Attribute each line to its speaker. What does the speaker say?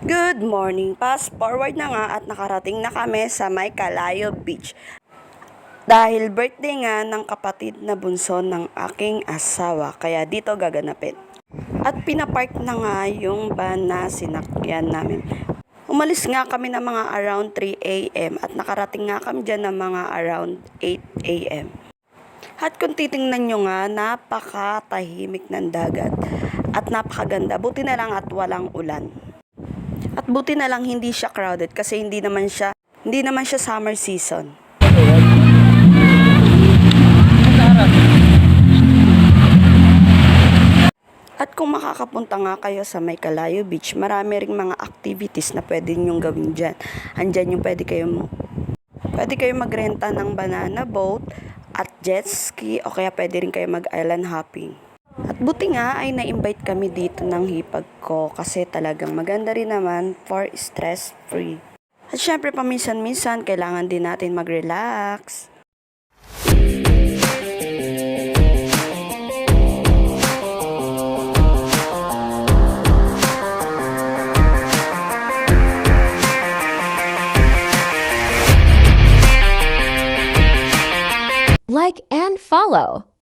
Speaker 1: Good morning, fast forward na nga at nakarating na kami sa may Calayo Beach. Dahil birthday nga ng kapatid na bunso ng aking asawa, kaya dito gaganapin. At pinapark na nga yung van na sinakyan namin. Umalis nga kami ng mga around 3 a.m. at nakarating nga kami dyan ng mga around 8 a.m. At kung titingnan nyo nga, napakatahimik ng dagat at napakaganda. Buti na lang at walang ulan. At buti na lang hindi siya crowded kasi hindi naman siya summer season. At kung makakapunta nga kayo sa may Calayo Beach, marami ring mga activities na pwede nyong gawin dyan. Andyan yung pwede kayong magrenta ng banana boat at jet ski o kaya pwede rin kayo mag-island hopping. At buti nga ay na-invite kami dito ng hipag ko kasi talagang maganda rin naman for stress-free. At syempre paminsan-minsan kailangan din natin mag-relax.
Speaker 2: Like and follow.